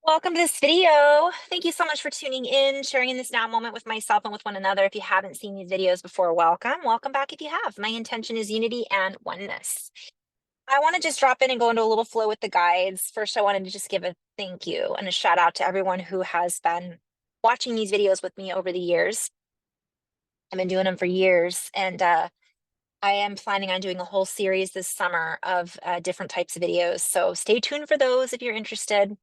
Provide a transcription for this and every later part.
Welcome to this video. Thank you so much for tuning in, sharing in this now moment with myself and with one another. If you haven't seen these videos before, welcome. Welcome back if you have. My intention is unity and oneness. I want to just drop in and go into a little flow with the guides. First, I wanted to just give a thank you and a shout out to everyone who has been watching these videos with me over the years. I've been doing them for years, and I am planning on doing a whole series this summer of different types of videos. So stay tuned for those if you're interested.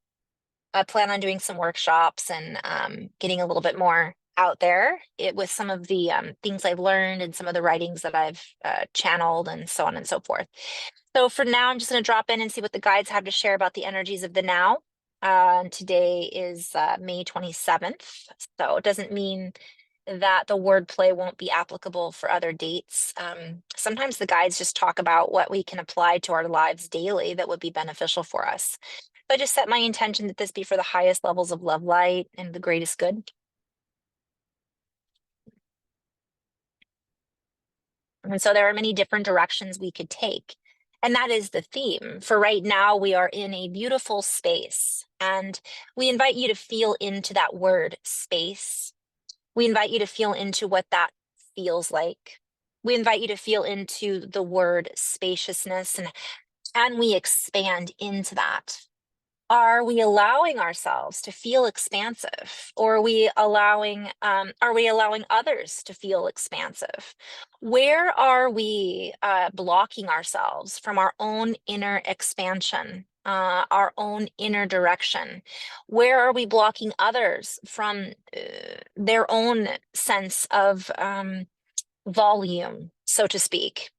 I plan on doing some workshops and getting a little bit more out there with some of the things I've learned and some of the writings that I've channeled and so on and so forth. So for now, I'm just going to drop in and see what the guides have to share about the energies of the now. Today is May 27th, so it doesn't mean that the wordplay won't be applicable for other dates. Sometimes the guides just talk about what we can apply to our lives daily that would be beneficial for us. So I just set my intention that this be for the highest levels of love, light, and the greatest good. And so there are many different directions we could take. And that is the theme. For right now, we are in a beautiful space. And we invite you to feel into that word space. We invite you to feel into what that feels like. We invite you to feel into the word spaciousness, and can we expand into that? Are we allowing ourselves to feel expansive, or are we allowing others to feel expansive? Where are we blocking ourselves from our own inner expansion, our own inner direction? Where are we blocking others from their own sense of volume, so to speak?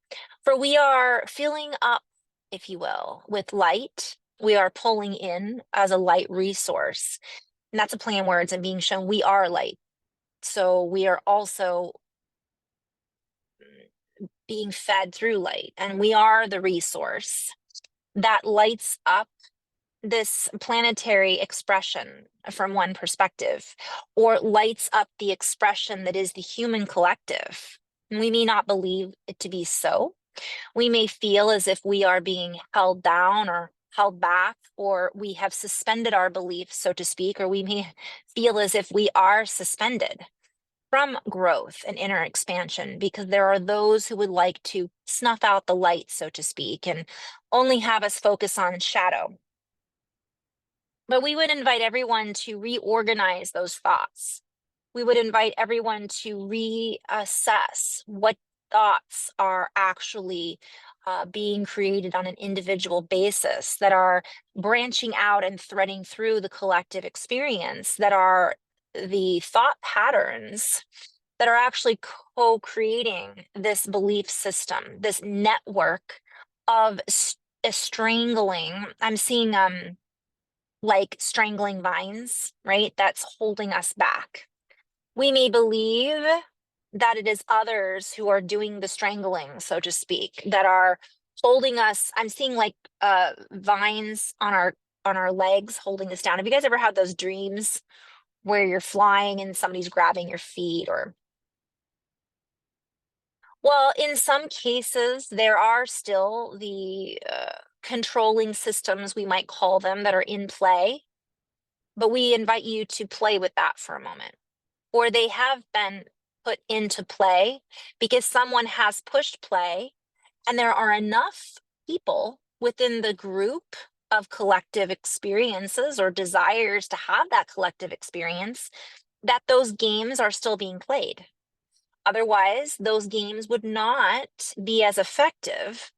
For we are filling up, if you will, with light. We are pulling in as a light resource. And that's a play on words and being shown we are light. So we are also being fed through light, and we are the resource that lights up this planetary expression from one perspective, or lights up the expression that is the human collective. And we may not believe it to be so. We may feel as if we are being held down or held back, or we have suspended our beliefs, so to speak, or we may feel as if we are suspended from growth and inner expansion, because there are those who would like to snuff out the light, so to speak, and only have us focus on shadow. But we would invite everyone to reorganize those thoughts. We would invite everyone to reassess what thoughts are actually being created on an individual basis, that are branching out and threading through the collective experience, that are the thought patterns that are actually co-creating this belief system, this network of strangling. I'm seeing like strangling vines, right? That's holding us back. We may believe that it is others who are doing the strangling, so to speak, that are holding us. I'm seeing like vines on our legs holding us down. Have you guys ever had those dreams where you're flying and somebody's grabbing your feet? Or, well, in some cases, there are still the controlling systems, we might call them, that are in play, but we invite you to play with that for a moment. Or they have been put into play because someone has pushed play, and there are enough people within the group of collective experiences or desires to have that collective experience that those games are still being played. Otherwise, those games would not be as effective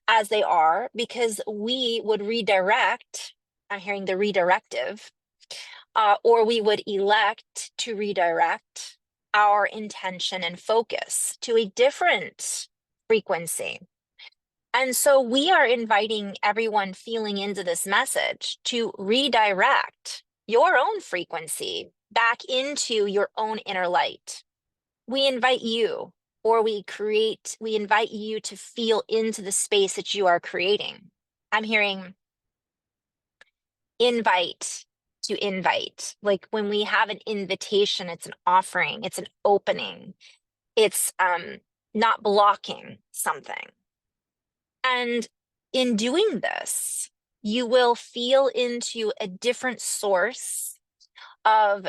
as they are, because we would redirect. I'm hearing the redirective, or we would elect to redirect our intention and focus to a different frequency. And so we are inviting everyone feeling into this message to redirect your own frequency back into your own inner light. We invite you, or we invite you to feel into the space that you are creating. I'm hearing invite to invite. Like when we have an invitation, it's an offering, it's an opening, it's not blocking something. And in doing this, you will feel into a different source of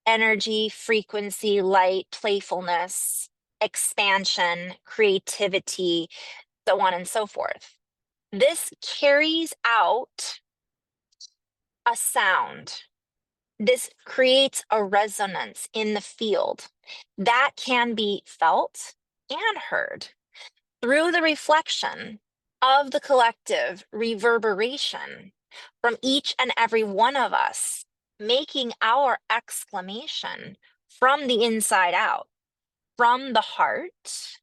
energy, frequency, light, playfulness, expansion, creativity, so on and so forth. This carries out a sound. This creates a resonance in the field that can be felt and heard through the reflection of the collective reverberation from each and every one of us, making our exclamation from the inside out, from the heart,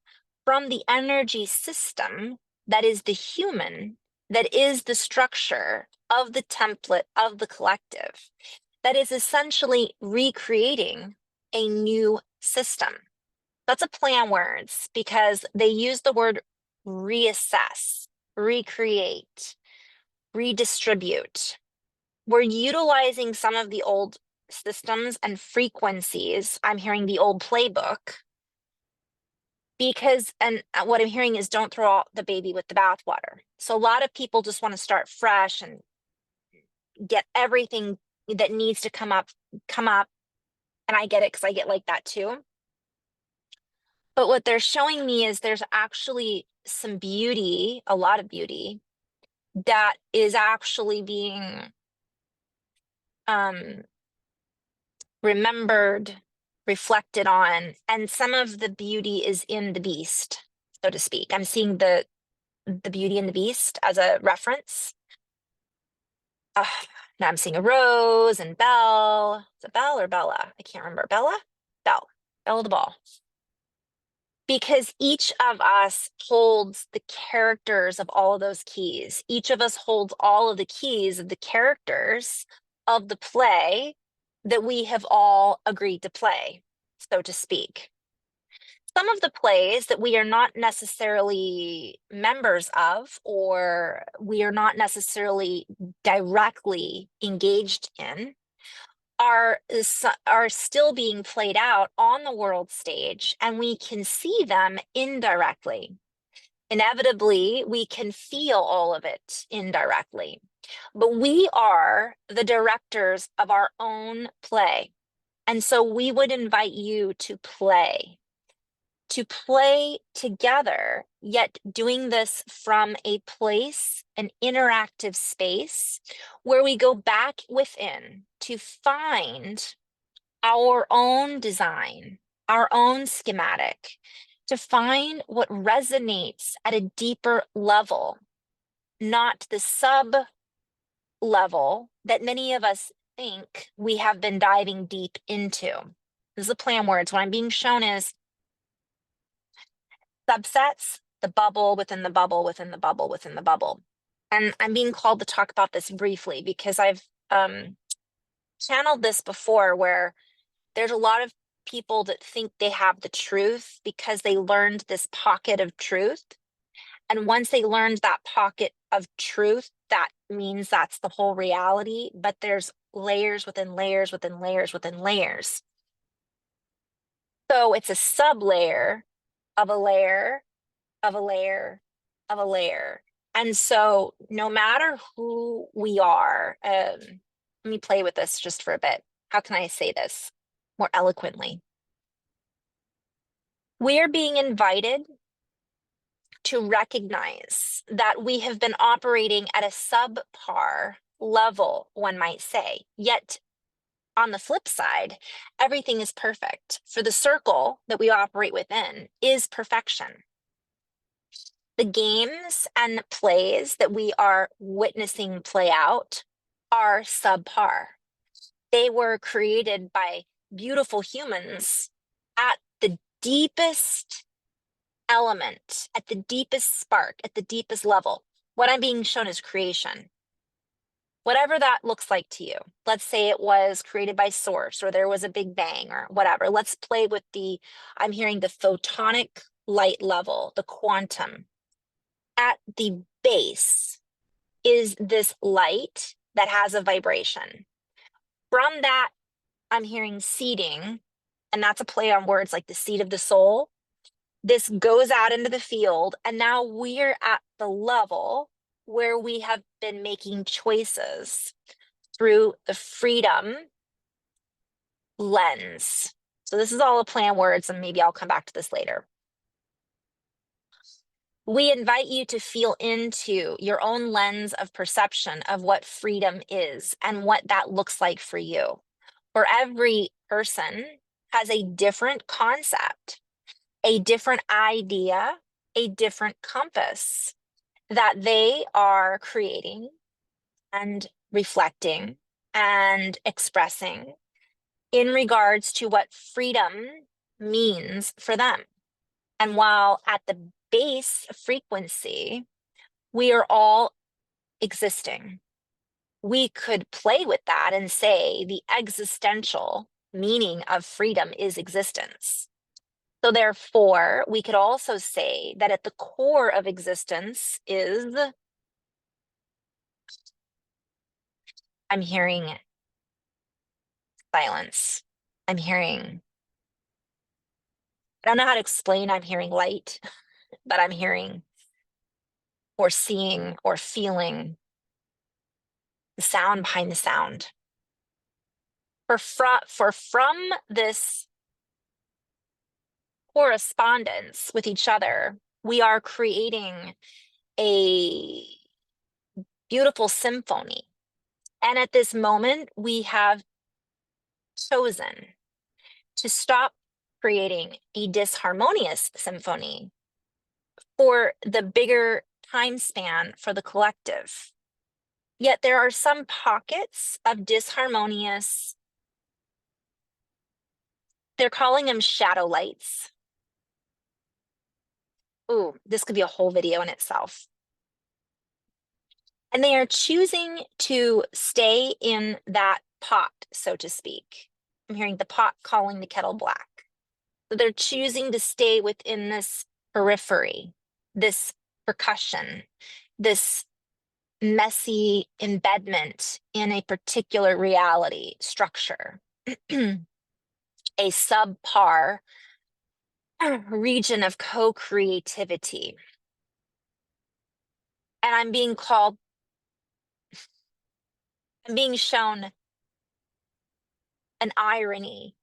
from the energy system that is the human, that is the structure of the template of the collective, that is essentially recreating a new system. That's a play on words because they use the word reassess, recreate, redistribute. We're utilizing some of the old systems and frequencies. I'm hearing the old playbook because, and what I'm hearing is don't throw out the baby with the bathwater. So a lot of people just want to start fresh and get everything that needs to come up. And I get it because I get like that too. But what they're showing me is there's actually some beauty, a lot of beauty, that is actually being remembered, reflected on, and some of the beauty is in the beast, so to speak. I'm seeing the beauty in the beast as a reference. Now I'm seeing a rose and Belle. Is it Belle or Bella? I can't remember. Bella? Belle. Bella the ball. Because each of us holds the characters of all of those keys. Each of us holds all of the keys of the characters of the play that we have all agreed to play, so to speak. Some of the plays that we are not necessarily members of, or we are not necessarily directly engaged in, are still being played out on the world stage, and we can see them indirectly. Inevitably, we can feel all of it indirectly, but we are the directors of our own play. And so we would invite you to play together, yet doing this from a place, an interactive space where we go back within to find our own design, our own schematic, to find what resonates at a deeper level, not the sub level that many of us think we have been diving deep into. This is a play on words. What I'm being shown is subsets, the bubble within the bubble within the bubble within the bubble. And I'm being called to talk about this briefly because I've channeled this before, where there's a lot of people that think they have the truth because they learned this pocket of truth. And once they learned that pocket of truth, that means that's the whole reality. But there's layers within layers within layers within layers. So it's a sub layer of a layer of a layer of a layer. And so no matter who we are, let me play with this just for a bit. How can I say this more eloquently? We're being invited to recognize that we have been operating at a subpar level, one might say. Yet on the flip side, everything is perfect. For the circle that we operate within is perfection. The games and plays that we are witnessing play out are subpar. They were created by beautiful humans at the deepest element, at the deepest spark, at the deepest level. What I'm being shown is creation. Whatever that looks like to you. Let's say it was created by source, or there was a big bang, or whatever. Let's play with I'm hearing the photonic light level, the quantum. At the base is this light that has a vibration. From that, I'm hearing seeding, and that's a play on words like the seed of the soul. This goes out into the field, and now we're at the level where we have been making choices through the freedom lens. So this is all a play on words, and maybe I'll come back to this later. We invite you to feel into your own lens of perception of what freedom is and what that looks like for you. For every person has a different concept, a different idea, a different compass that they are creating and reflecting and expressing in regards to what freedom means for them. And while at the base frequency, we are all existing, we could play with that and say the existential meaning of freedom is existence. So therefore, we could also say that at the core of existence is, I'm hearing silence. I'm hearing, I don't know how to explain, I'm hearing light, but I'm hearing or seeing or feeling the sound behind the sound. For from this correspondence with each other, we are creating a beautiful symphony. And at this moment, we have chosen to stop creating a disharmonious symphony for the bigger time span for the collective. Yet there are some pockets of disharmonious, they're calling them shadow lights. Ooh, this could be a whole video in itself. And they are choosing to stay in that pot, so to speak. I'm hearing the pot calling the kettle black. So they're choosing to stay within this periphery, this percussion, this messy embedment in a particular reality structure, a subpar region of co-creativity. And I'm being shown an irony,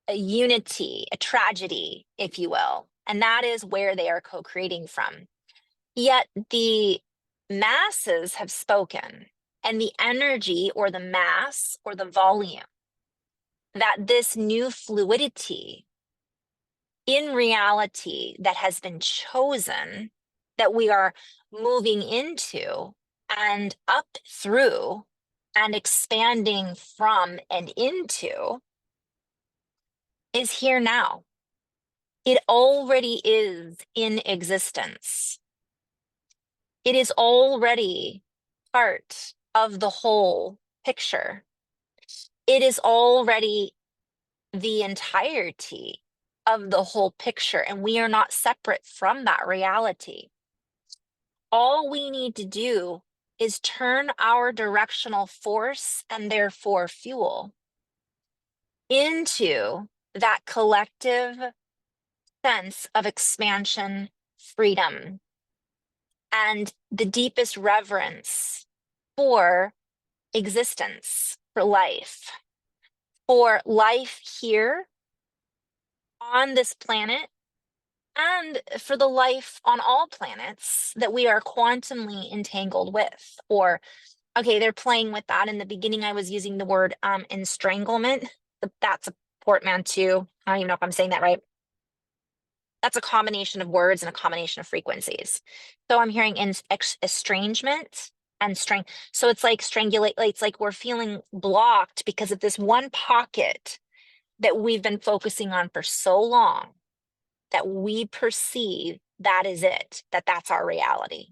a unity, a tragedy, if you will. And that is where they are co-creating from. Yet the masses have spoken, and the energy or the mass or the volume, that this new fluidity in reality that has been chosen, that we are moving into and up through and expanding from and into, is here now. It already is in existence. It is already part of the whole picture. It is already the entirety of the whole picture, and we are not separate from that reality. All we need to do is turn our directional force and therefore fuel into that collective sense of expansion, freedom, and the deepest reverence for existence, for life here on this planet, and for the life on all planets that we are quantumly entangled with. Or, okay, they're playing with that. In the beginning, I was using the word estranglement. That's a portmanteau. I don't even know if I'm saying that right. That's a combination of words and a combination of frequencies. So I'm hearing estrangement and strength. So it's like strangulate, it's like we're feeling blocked because of this one pocket that we've been focusing on for so long, that we perceive that is it, that's our reality.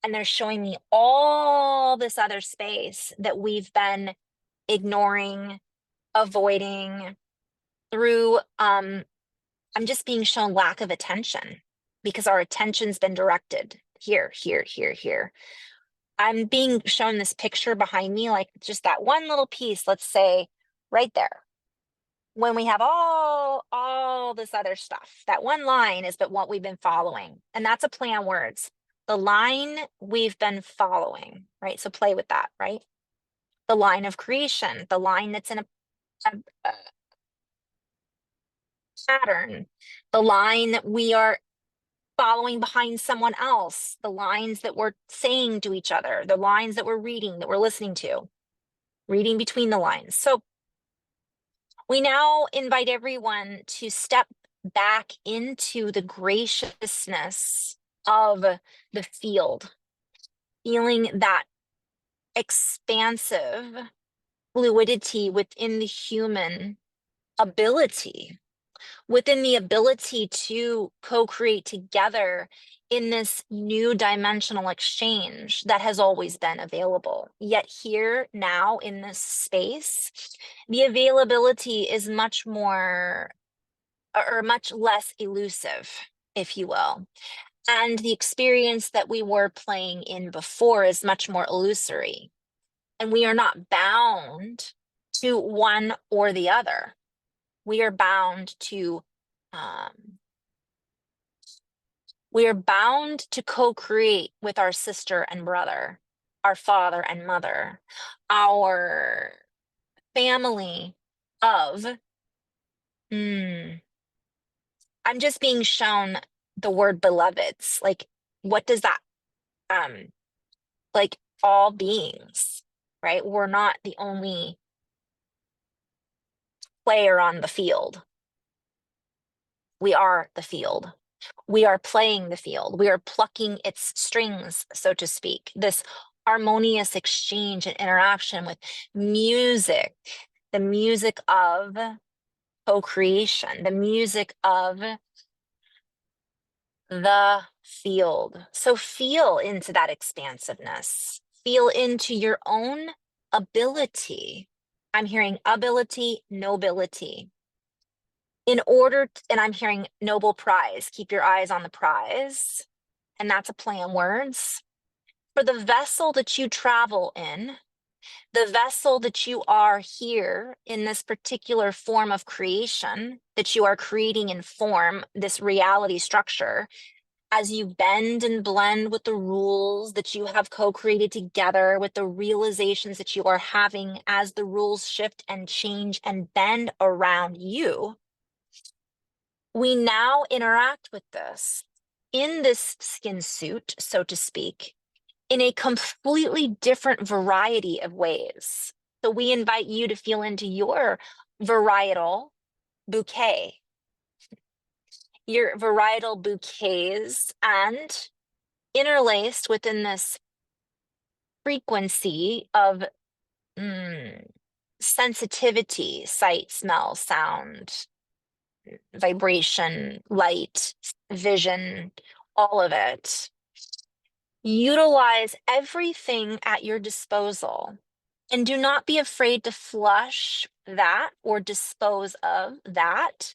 And they're showing me all this other space that we've been ignoring, avoiding through, I'm just being shown lack of attention because our attention's been directed here, here, here, here. I'm being shown this picture behind me, like just that one little piece, let's say right there. When we have all this other stuff, that one line is but what we've been following. And that's a play on words. the line we've been following, right? So play with that, right? The line of creation, the line that's in a pattern, the line that we are following behind someone else, the lines that we're saying to each other, the lines that we're reading, that we're listening to, reading between the lines. So we now invite everyone to step back into the graciousness of the field, feeling that expansive fluidity within the human ability, within the ability to co-create together in this new dimensional exchange that has always been available. Yet here now in this space, the availability is much more or much less elusive, if you will. And the experience that we were playing in before is much more illusory. And we are not bound to one or the other. We are bound to um, co-create with our sister and brother, our father and mother, our family of I'm just being shown the word beloveds. Like, what does that um like all beings, right? We're not the only player on the field. We are the field. We are playing the field. We are plucking its strings, so to speak. This harmonious exchange and interaction with music, the music of co-creation, the music of the field. So feel into that expansiveness. Feel into your own ability. I'm hearing ability, nobility. And I'm hearing noble prize. Keep your eyes on the prize. And that's a play on words. For the vessel that you travel in, the vessel that you are here in this particular form of creation, that you are creating in form, this reality structure, as you bend and blend with the rules that you have co-created together, with the realizations that you are having as the rules shift and change and bend around you, we now interact with this in this skin suit, so to speak, in a completely different variety of ways. So we invite you to feel into your varietal bouquet, your varietal bouquets, and interlaced within this frequency of sensitivity, sight, smell, sound, vibration, light, vision, all of it. Utilize everything at your disposal and do not be afraid to flush that or dispose of that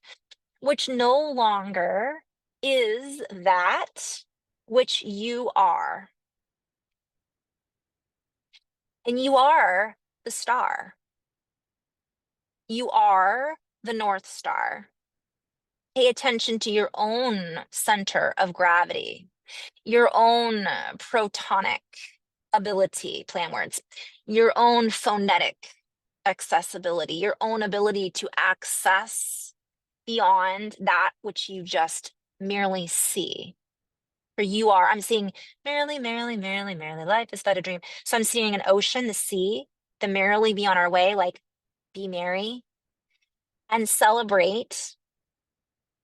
which no longer is that which you are. And you are the star. You are the North Star. Pay attention to your own center of gravity, your own protonic ability, plan words, your own phonetic accessibility, your own ability to access beyond that which you just merely see. For you are, I'm seeing merrily, merrily, merrily, merrily, life is but a dream. So I'm seeing an ocean, the sea, the merrily be on our way, like be merry and celebrate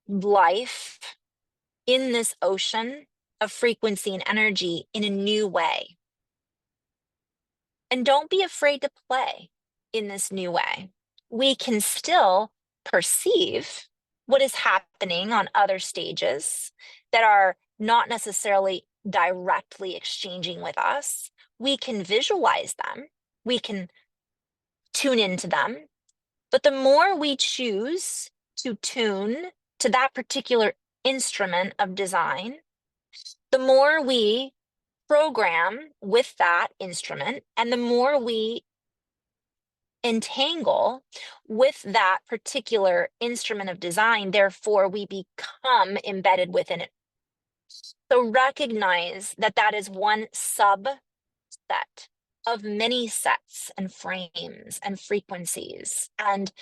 life in this ocean of frequency and energy in a new way. And don't be afraid to play in this new way. We can still perceive what is happening on other stages that are not necessarily directly exchanging with us. We can visualize them, we can tune into them. But the more we choose to tune to that particular instrument of design, the more we program with that instrument and the more we entangle with that particular instrument of design, therefore we become embedded within it. So recognize that that is one subset of many sets and frames and frequencies. And